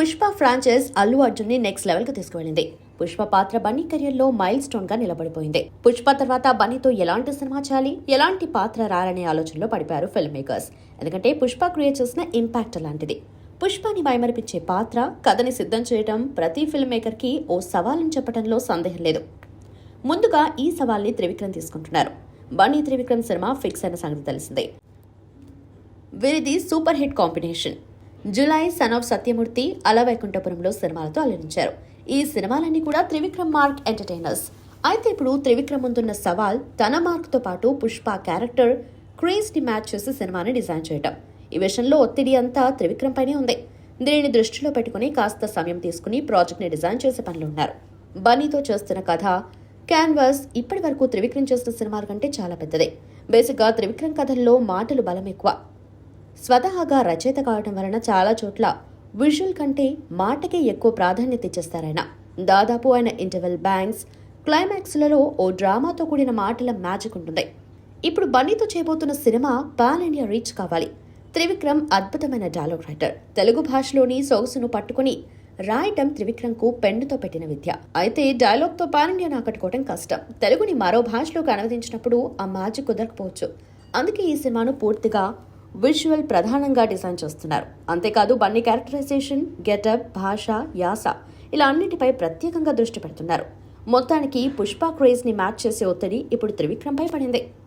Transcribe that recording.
Pushpa franchise Allu Arjun ని next level కి తీసుకువెళ్ళింది. పుష్ప పాత్ర బన్నీ కెరియర్ లో మైల్ స్టోన్ గా నిలబడిపోయింది. పుష్ప తర్వాత బన్నీతో ఎలాంటి సినిమా చేయాలి, ఎలాంటి పాత్ర రాలనే ఆలోచనలో పడిపారు ఫిల్మ్ మేకర్స్. ఎందుకంటే పుష్ప క్రియేట్ చేసిన ఇంపాక్ట్ అలాంటిది. పుష్పని మైమరిపించే పాత్ర, కథని సిద్ధం చేయడం ప్రతి ఫిల్మ్ మేకర్ కి ఓ సవాల్ని చెప్పడంలో సందేహం లేదు. ముందుగా ఈ సవాల్ని త్రివిక్రమ్ తీసుకుంటున్నారు. బన్నీ త్రివిక్రమ్ సినిమా ఫిక్స్ అయిన సంగతి తెలిసిందే. వీరిది super hit combination. Julayi, son of Satyamurthy, అలవైకుంఠపురంలో సినిమాలతో అలరించారు. ఈ సినిమాలన్నీ కూడా త్రివిక్రమ్ మార్క్ ఎంటర్టైనర్స్. అయితే ఇప్పుడు త్రివిక్రమ్ ముందున్న సవాల్ తన మార్క్ తో పాటు పుష్ప క్యారెక్టర్ క్రేజ్ ని మ్యాచ్ చేసి సినిమాని డిజైన్ చేయడం. ఈ విషయంలో ఒత్తిడి అంతా త్రివిక్రమ్ పైనే ఉంది. దీనిని దృష్టిలో పెట్టుకుని కాస్త సమయం తీసుకుని ప్రాజెక్ట్ ని డిజైన్ చేసే పనిలో ఉన్నారు. బన్నీతో చేస్తున్న కథ క్యాన్వాస్ ఇప్పటి వరకు త్రివిక్రమ్ చేసిన సినిమాల కంటే చాలా పెద్దదే. బేసిక్గా త్రివిక్రమ్ కథల్లో మాటలు బలం ఎక్కువ. స్వతహాగా రచయిత కావడం వలన చాలా చోట్ల విజువల్ కంటే మాటకే ఎక్కువ ప్రాధాన్యత ఇచ్చేస్తారాయన. దాదాపు ఆయన ఇంటర్వెల్, బ్యాంక్స్, క్లైమాక్స్లలో ఓ డ్రామాతో కూడిన మాటల మ్యాజిక్ ఉంటుంది. ఇప్పుడు బన్నీతో చేయబోతున్న సినిమా పాన్ ఇండియా రీచ్ కావాలి. త్రివిక్రమ్ అద్భుతమైన డైలాగ్ రైటర్. తెలుగు భాషలోని సొగసును పట్టుకుని రాయటం త్రివిక్రమ్కు పెన్నుతో పెట్టిన విద్య. అయితే డైలాగ్తో పాన్ ఇండియాను ఆకట్టుకోవడం కష్టం. తెలుగుని మరో భాషలోకి అనువదించినప్పుడు ఆ మ్యాజిక్ కుదరకపోవచ్చు. అందుకే ఈ సినిమాను పూర్తిగా విజువల్ ప్రధానంగా డిజైన్ చేస్తున్నారు. అంతేకాదు బన్నీ క్యారెక్టరైజేషన్, గెటప్, భాష, యాస ఇలా అన్నిటిపై ప్రత్యేకంగా దృష్టి పెడుతున్నారు. మొత్తానికి పుష్ప క్రేజ్ ని మ్యాచ్ చేసే ఒత్తిడి ఇప్పుడు త్రివిక్రమ్ పై పడింది.